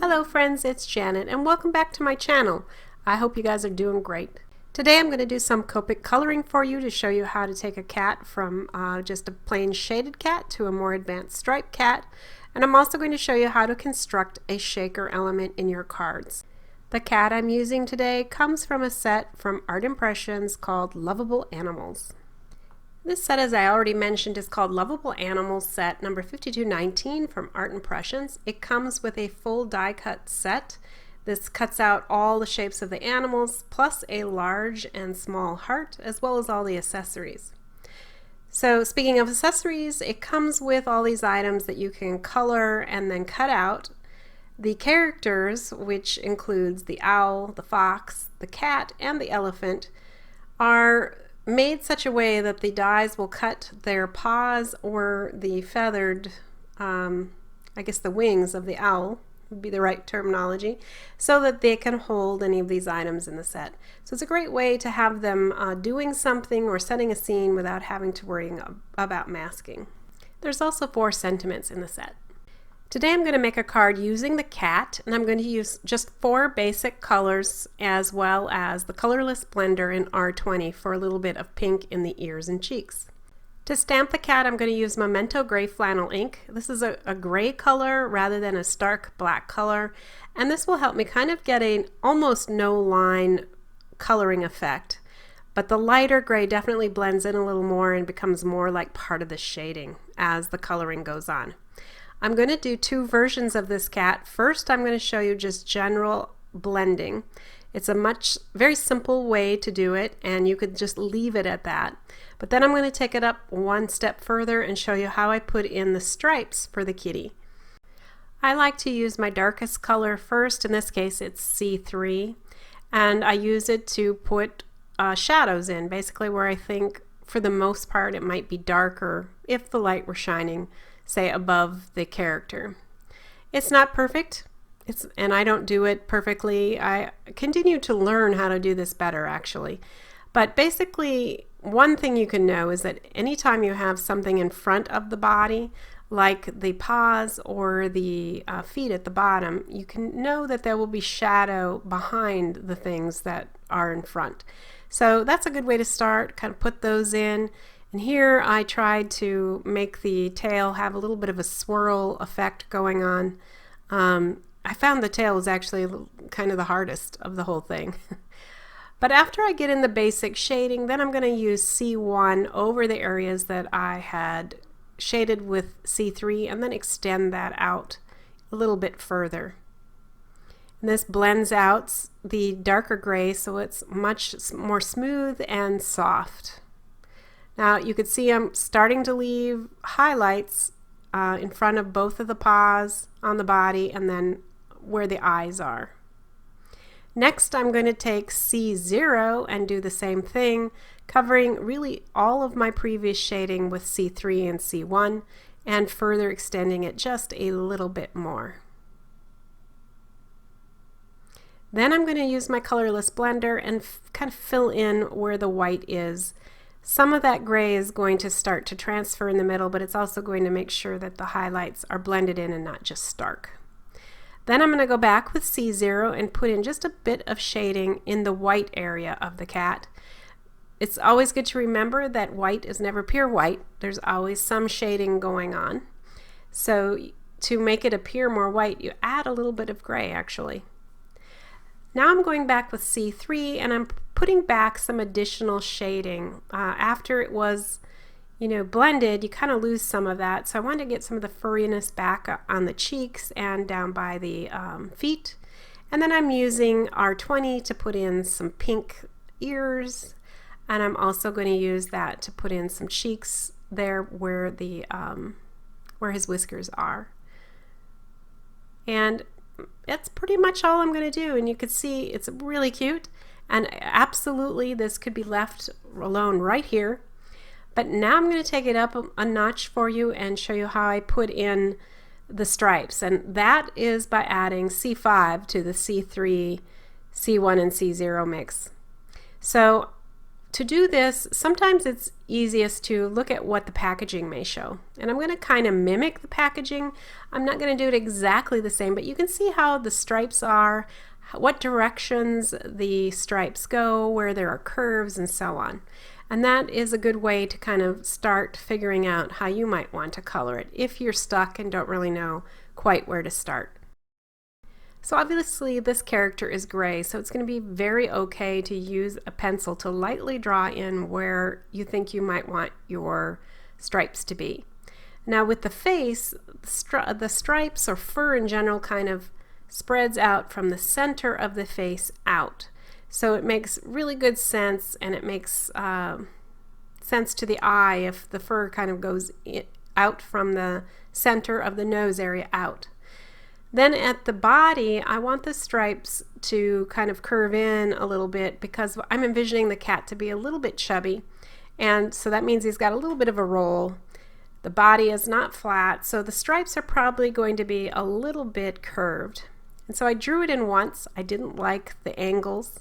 Hello friends, it's Janet and welcome back to my channel. I hope you guys are doing great. Today I'm going to do some Copic coloring for you to show you how to take a cat from just a plain shaded cat to a more advanced striped cat. And I'm also going to show you how to construct a shaker element in your cards. The cat I'm using today comes from a set from Art Impressions called Lovable Animals. This set, as I already mentioned, is called Lovable Animals set number 5219 from Art Impressions. It comes with a full die cut set. This cuts out all the shapes of the animals plus a large and small heart as well as all the accessories. So speaking of accessories, it comes with all these items that you can color and then cut out. The characters, which includes the owl, the fox, the cat, and the elephant, are made such a way that the dies will cut their paws or the feathered, I guess the wings of the owl would be the right terminology, so that they can hold any of these items in the set. So it's a great way to have them doing something or setting a scene without having to worry about masking. There's also 4 sentiments in the set. Today I'm going to make a card using the cat, and I'm going to use just 4 basic colors as well as the colorless blender in R20 for a little bit of pink in the ears and cheeks. To stamp the cat, I'm going to use Memento Gray Flannel ink. This is a gray color rather than a stark black color, and this will help me kind of get an almost no line coloring effect. But the lighter gray definitely blends in a little more and becomes more like part of the shading as the coloring goes on. I'm going to do 2 versions of this cat. First, I'm going to show you just general blending. It's a very simple way to do it, and you could just leave it at that. But then I'm going to take it up one step further and show you how I put in the stripes for the kitty. I like to use my darkest color first. In this case, it's C3, and I use it to put shadows in, basically where I think for the most part it might be darker if the light were shining, say, above the character. It's not perfect, and I don't do it perfectly. I continue to learn how to do this better, actually. But basically, one thing you can know is that anytime you have something in front of the body, like the paws or the feet at the bottom, you can know that there will be shadow behind the things that are in front. So that's a good way to start, kind of put those in. And here I tried to make the tail have a little bit of a swirl effect going on. I found the tail was actually kind of the hardest of the whole thing. But after I get in the basic shading, then I'm going to use C1 over the areas that I had shaded with C3 and then extend that out a little bit further. And this blends out the darker gray so it's much more smooth and soft. Now you can see I'm starting to leave highlights in front of both of the paws on the body and then where the eyes are. Next I'm going to take C0 and do the same thing, covering really all of my previous shading with C3 and C1 and further extending it just a little bit more. Then I'm going to use my colorless blender and kind of fill in where the white is. Some of that gray is going to start to transfer in the middle, but it's also going to make sure that the highlights are blended in and not just stark. Then I'm going to go back with C0 and put in just a bit of shading in the white area of the cat. It's always good to remember that white is never pure white. There's always some shading going on. So to make it appear more white, you add a little bit of gray actually. Now I'm going back with C3 and I'm putting back some additional shading. After it was, blended, you kind of lose some of that. So I wanted to get some of the furriness back on the cheeks and down by the feet. And then I'm using R20 to put in some pink ears. And I'm also going to use that to put in some cheeks there where his whiskers are. And that's pretty much all I'm going to do, and you can see it's really cute, and absolutely this could be left alone right here. But now I'm going to take it up a notch for you and show you how I put in the stripes, and that is by adding C5 to the C3, C1, and C0 mix. So to do this, sometimes it's easiest to look at what the packaging may show. And I'm going to kind of mimic the packaging. I'm not going to do it exactly the same, but you can see how the stripes are, what directions the stripes go, where there are curves, and so on. And that is a good way to kind of start figuring out how you might want to color it if you're stuck and don't really know quite where to start. So obviously this character is gray, so it's going to be very okay to use a pencil to lightly draw in where you think you might want your stripes to be. Now with the face, the stripes or fur in general kind of spreads out from the center of the face out. So it makes really good sense, and it makes sense to the eye if the fur kind of goes out from the center of the nose area out. Then at the body, I want the stripes to kind of curve in a little bit because I'm envisioning the cat to be a little bit chubby, and so that means he's got a little bit of a roll. The body is not flat, so the stripes are probably going to be a little bit curved. And so I drew it in once. I didn't like the angles,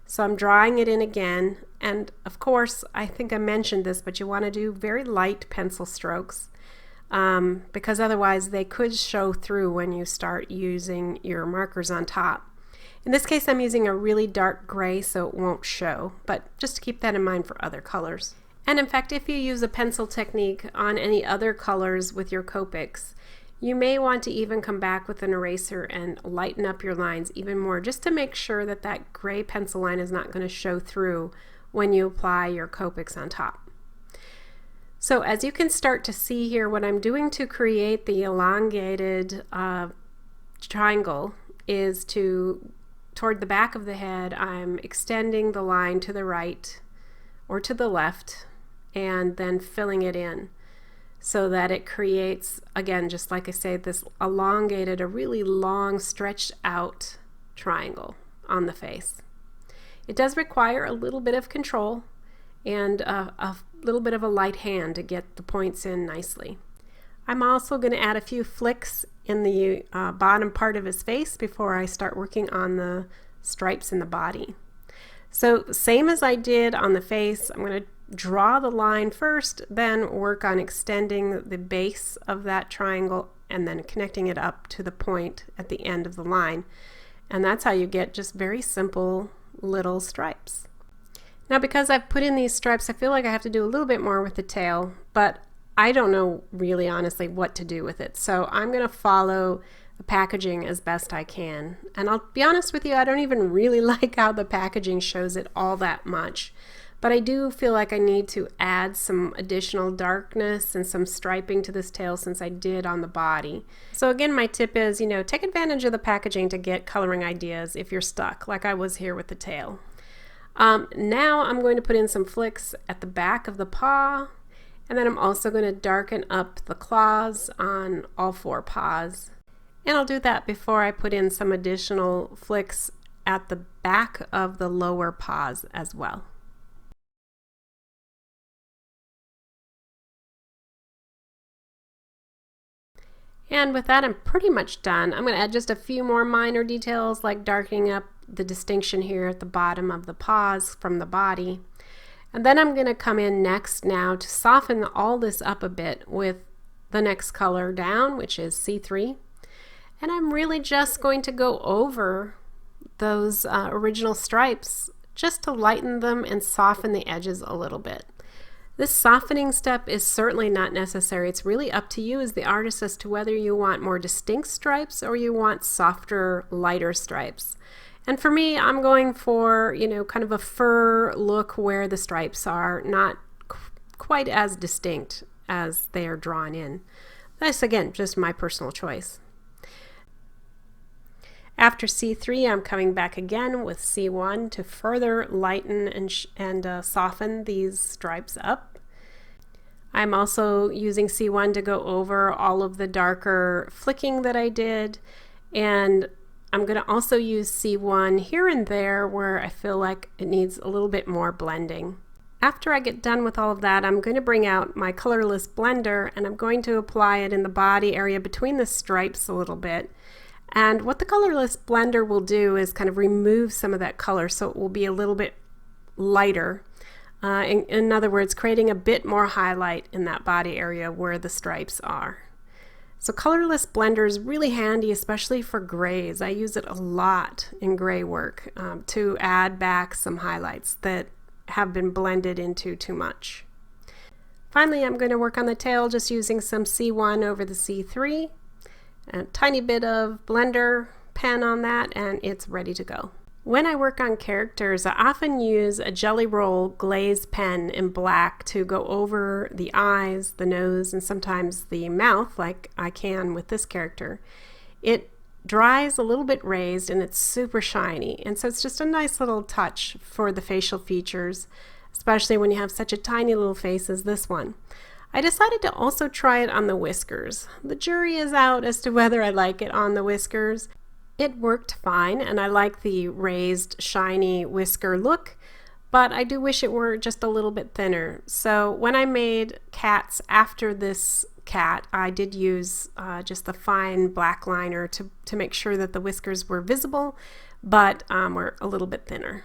so I'm drawing it in again. And of course, I think I mentioned this, but you want to do very light pencil strokes. Because otherwise they could show through when you start using your markers on top. In this case I'm using a really dark gray so it won't show, but just to keep that in mind for other colors. And in fact, if you use a pencil technique on any other colors with your Copics, you may want to even come back with an eraser and lighten up your lines even more, just to make sure that that gray pencil line is not going to show through when you apply your Copics on top. So as you can start to see here, what I'm doing to create the elongated triangle is toward the back of the head, I'm extending the line to the right or to the left and then filling it in so that it creates, again, just like I say, this elongated, a really long stretched out triangle on the face. It does require a little bit of control and a little bit of a light hand to get the points in nicely. I'm also going to add a few flicks in the bottom part of his face before I start working on the stripes in the body. So same as I did on the face, I'm going to draw the line first, then work on extending the base of that triangle and then connecting it up to the point at the end of the line. And that's how you get just very simple little stripes. Now because I've put in these stripes, I feel like I have to do a little bit more with the tail, but I don't know really honestly what to do with it. So I'm going to follow the packaging as best I can. And I'll be honest with you, I don't even really like how the packaging shows it all that much. But I do feel like I need to add some additional darkness and some striping to this tail since I did on the body. So again, my tip is, take advantage of the packaging to get coloring ideas if you're stuck, like I was here with the tail. Now I'm going to put in some flicks at the back of the paw, and then I'm also going to darken up the claws on all four paws. And I'll do that before I put in some additional flicks at the back of the lower paws as well. And with that, I'm pretty much done. I'm going to add just a few more minor details like darkening up the distinction here at the bottom of the paws from the body. And then I'm going to come in next now to soften all this up a bit with the next color down, which is C3. And I'm really just going to go over those original stripes just to lighten them and soften the edges a little bit. This softening step is certainly not necessary. It's really up to you as the artist as to whether you want more distinct stripes or you want softer, lighter stripes. And for me, I'm going for, kind of a fur look where the stripes are not quite as distinct as they are drawn in. That's, again, just my personal choice. After C3, I'm coming back again with C1 to further lighten and soften these stripes up. I'm also using C1 to go over all of the darker flicking that I did, and I'm going to also use C1 here and there where I feel like it needs a little bit more blending. After I get done with all of that, I'm going to bring out my colorless blender and I'm going to apply it in the body area between the stripes a little bit. And what the colorless blender will do is kind of remove some of that color so it will be a little bit lighter. In other words, creating a bit more highlight in that body area where the stripes are. So colorless blender is really handy, especially for grays. I use it a lot in gray work to add back some highlights that have been blended into too much. Finally, I'm going to work on the tail just using some C1 over the C3, a tiny bit of blender pen on that, and it's ready to go. When I work on characters, I often use a Jelly Roll glazed pen in black to go over the eyes, the nose, and sometimes the mouth, like I can with this character. It dries a little bit raised and it's super shiny, and so it's just a nice little touch for the facial features, especially when you have such a tiny little face as this one. I decided to also try it on the whiskers. The jury is out as to whether I like it on the whiskers. It worked fine, and I like the raised, shiny whisker look, but I do wish it were just a little bit thinner. So when I made cats after this cat, I did use just the fine black liner to make sure that the whiskers were visible, but were a little bit thinner.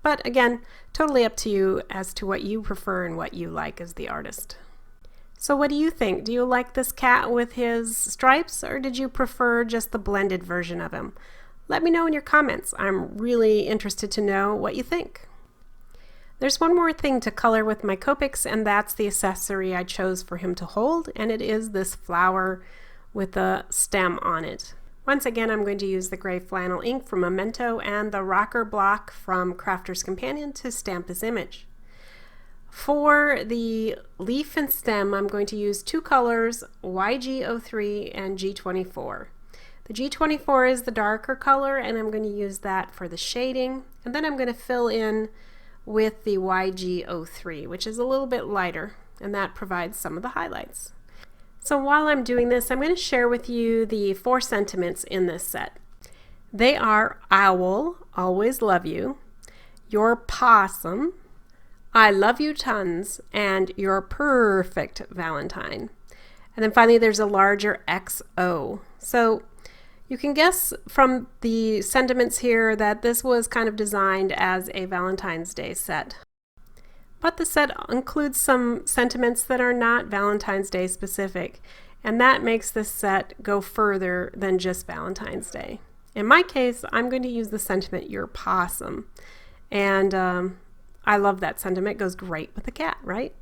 But again, totally up to you as to what you prefer and what you like as the artist. So what do you think? Do you like this cat with his stripes, or did you prefer just the blended version of him? Let me know in your comments. I'm really interested to know what you think. There's one more thing to color with my Copics, and that's the accessory I chose for him to hold, and it is this flower with a stem on it. Once again, I'm going to use the gray flannel ink from Memento and the rocker block from Crafter's Companion to stamp this image. For the leaf and stem, I'm going to use two colors, YG03 and G24. The G24 is the darker color, and I'm going to use that for the shading, and then I'm going to fill in with the YG03, which is a little bit lighter, and that provides some of the highlights. So while I'm doing this, I'm going to share with you the 4 sentiments in this set. They are owl, always love you, your possum, I love you tons, and you're perfect Valentine. And then finally there's a larger XO. So you can guess from the sentiments here that this was kind of designed as a Valentine's Day set. But the set includes some sentiments that are not Valentine's Day specific, and that makes this set go further than just Valentine's Day. In my case, I'm going to use the sentiment, your possum. And I love that sentiment. It goes great with the cat, right?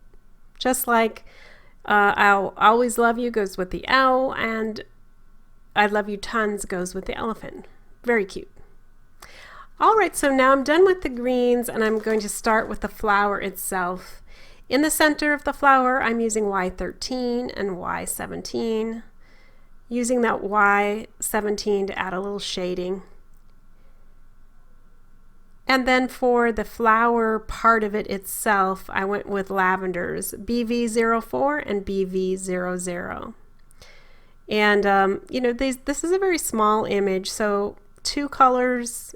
Just like I'll always love you goes with the owl, and I love you tons goes with the elephant. Very cute. All right, so now I'm done with the greens, and I'm going to start with the flower itself. In the center of the flower, I'm using Y13 and Y17, using that Y17 to add a little shading. And then for the flower part of it itself, I went with lavenders, BV04 and BV00. And you know, this is a very small image, so 2 colors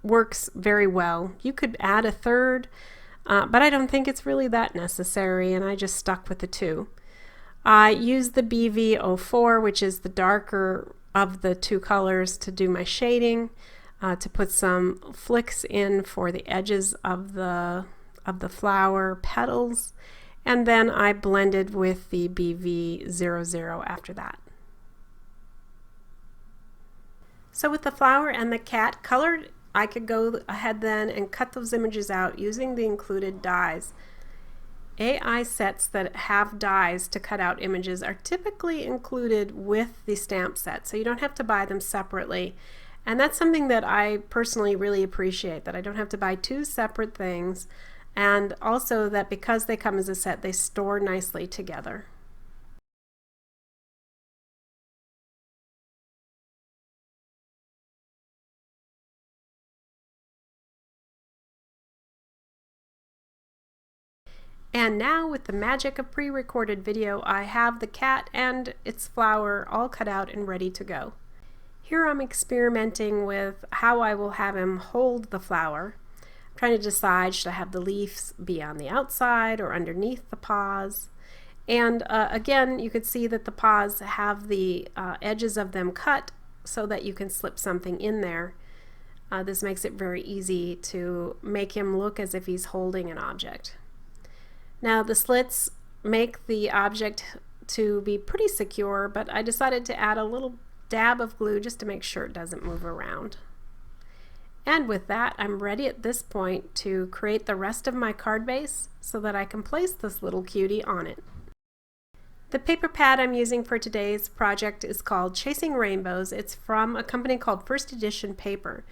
works very well. You could add a third, but I don't think it's really that necessary, and I just stuck with the 2. I used the BV04, which is the darker of the 2 colors, to do my shading. To put some flicks in for the edges of the flower petals, and then I blended with the BV00 after that. So with the flower and the cat colored, I could go ahead then and cut those images out using the included dies. AI sets that have dies to cut out images are typically included with the stamp set, so you don't have to buy them separately. And that's something that I personally really appreciate, that I don't have to buy 2 separate things, and also that because they come as a set, they store nicely together. And now, with the magic of pre-recorded video, I have the cat and its flower all cut out and ready to go. Here I'm experimenting with how I will have him hold the flower. I'm trying to decide, should I have the leaves be on the outside or underneath the paws? And again, you could see that the paws have the edges of them cut so that you can slip something in there. This makes it very easy to make him look as if he's holding an object. Now the slits make the object to be pretty secure, but I decided to add a little dab of glue just to make sure it doesn't move around. And with that, I'm ready at this point to create the rest of my card base so that I can place this little cutie on it. The paper pad I'm using for today's project is called Chasing Rainbows. It's from a company called First Edition Paper.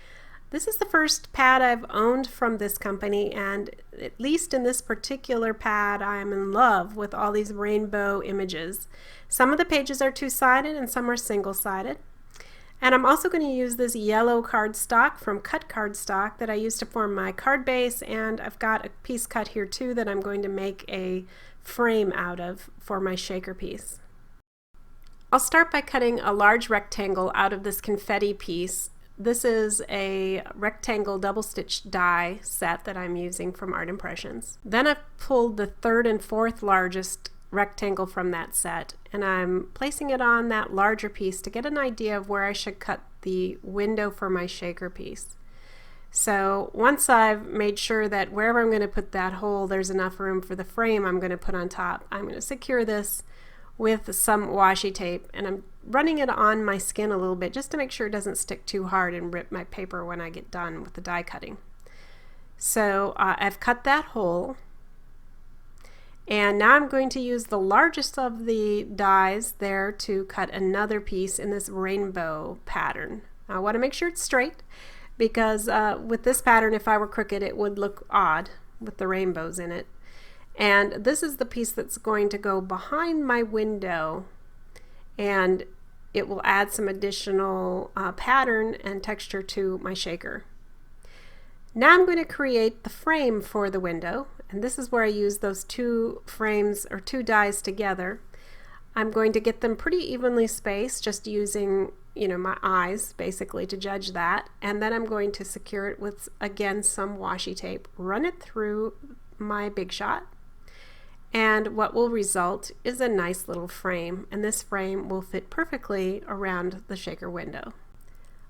This is the first pad I've owned from this company, and at least in this particular pad I am in love with all these rainbow images. Some of the pages are two-sided and some are single-sided. And I'm also going to use this yellow cardstock from Cut Cardstock that I used to form my card base, and I've got a piece cut here too that I'm going to make a frame out of for my shaker piece. I'll start by cutting a large rectangle out of this confetti piece. This is a rectangle double stitch die set that I'm using from Art Impressions. Then I've pulled the third and fourth largest rectangle from that set, and I'm placing it on that larger piece to get an idea of where I should cut the window for my shaker piece. So once I've made sure that wherever I'm going to put that hole there's enough room for the frame I'm going to put on top, I'm going to secure this with some washi tape, and I'm running it on my skin a little bit just to make sure it doesn't stick too hard and rip my paper when I get done with the die cutting. So I've cut that hole. And now I'm going to use the largest of the dies there to cut another piece in this rainbow pattern. I want to make sure it's straight because with this pattern, if I were crooked, it would look odd with the rainbows in it. And this is the piece that's going to go behind my window, and it will add some additional pattern and texture to my shaker. Now I'm going to create the frame for the window, and this is where I use those two frames or two dies together. I'm going to get them pretty evenly spaced, just using, my eyes basically to judge that, and then I'm going to secure it with, again, some washi tape, run it through my Big Shot, and what will result is a nice little frame, and this frame will fit perfectly around the shaker window.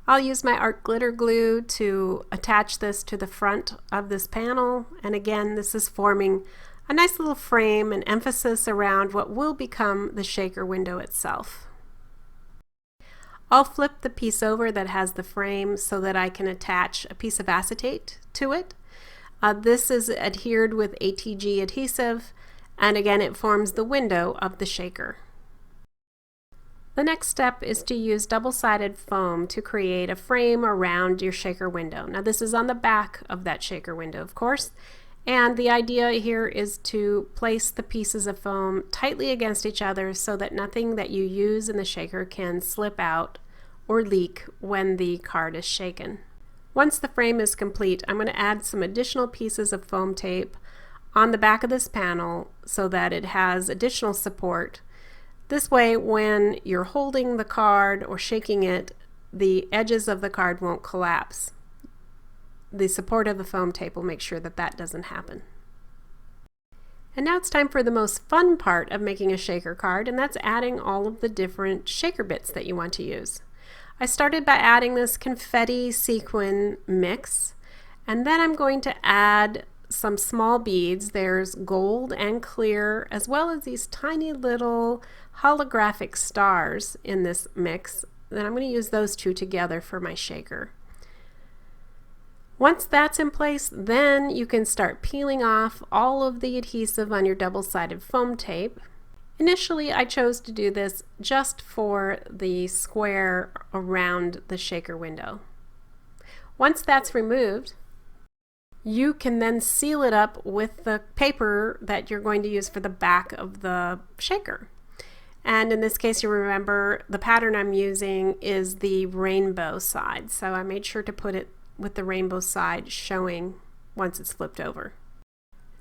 I'll use my art glitter glue to attach this to the front of this panel, and again this is forming a nice little frame and emphasis around what will become the shaker window itself. I'll flip the piece over that has the frame so that I can attach a piece of acetate to it. This is adhered with ATG adhesive, and again it forms the window of the shaker. The next step is to use double-sided foam to create a frame around your shaker window. Now this is on the back of that shaker window, of course, and the idea here is to place the pieces of foam tightly against each other so that nothing that you use in the shaker can slip out or leak when the card is shaken. Once the frame is complete, I'm going to add some additional pieces of foam tape on the back of this panel so that it has additional support. This way, when you're holding the card or shaking it, the edges of the card won't collapse. The support of the foam tape will make sure that that doesn't happen. And now it's time for the most fun part of making a shaker card, and that's adding all of the different shaker bits that you want to use. I started by adding this confetti sequin mix, and then I'm going to add some small beads. There's gold and clear, as well as these tiny little holographic stars in this mix. Then I'm going to use those two together for my shaker. Once that's in place, then you can start peeling off all of the adhesive on your double-sided foam tape. Initially, I chose to do this just for the square around the shaker window. Once that's removed, you can then seal it up with the paper that you're going to use for the back of the shaker. And in this case, you remember the pattern I'm using is the rainbow side, so I made sure to put it with the rainbow side showing once it's flipped over.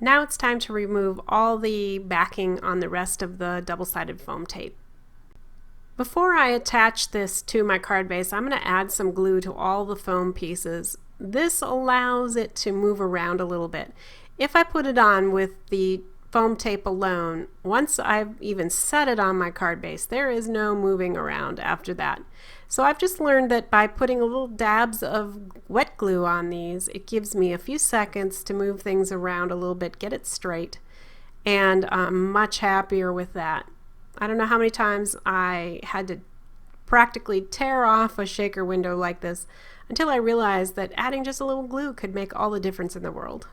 Now it's time to remove all the backing on the rest of the double-sided foam tape. Before I attach this to my card base, I'm going to add some glue to all the foam pieces. This allows it to move around a little bit. If I put it on with the foam tape alone, once I've even set it on my card base, there is no moving around after that. So I've just learned that by putting a little dabs of wet glue on these, it gives me a few seconds to move things around a little bit, get it straight, and I'm much happier with that. I don't know how many times I had to practically tear off a shaker window like this until I realized that adding just a little glue could make all the difference in the world.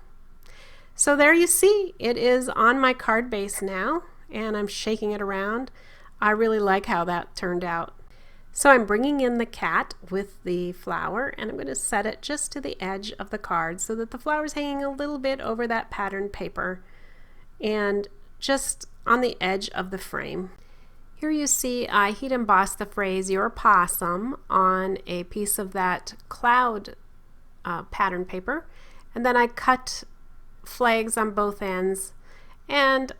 So there you see, it is on my card base now, and I'm shaking it around. I really like how that turned out. So I'm bringing in the cat with the flower, and I'm going to set it just to the edge of the card so that the flower is hanging a little bit over that patterned paper and just on the edge of the frame. Here you see I heat embossed the phrase "You're a possum" on a piece of that cloud pattern paper, and then I cut flags on both ends, and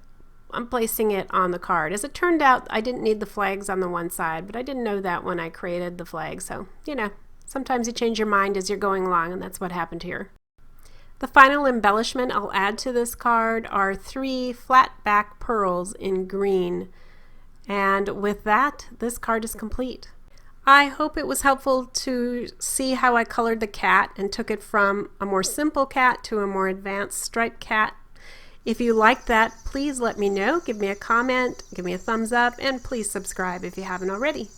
I'm placing it on the card. As it turned out, I didn't need the flags on the one side, but I didn't know that when I created the flag, so you know, sometimes you change your mind as you're going along, and that's what happened here. The final embellishment I'll add to this card are 3 flat back pearls in green, and with that, this card is complete. I hope it was helpful to see how I colored the cat and took it from a more simple cat to a more advanced striped cat. If you like that, please let me know. Give me a comment, give me a thumbs up, and please subscribe if you haven't already.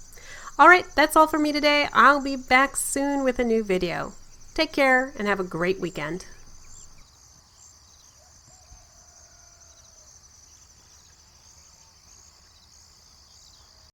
Alright, that's all for me today. I'll be back soon with a new video. Take care and have a great weekend.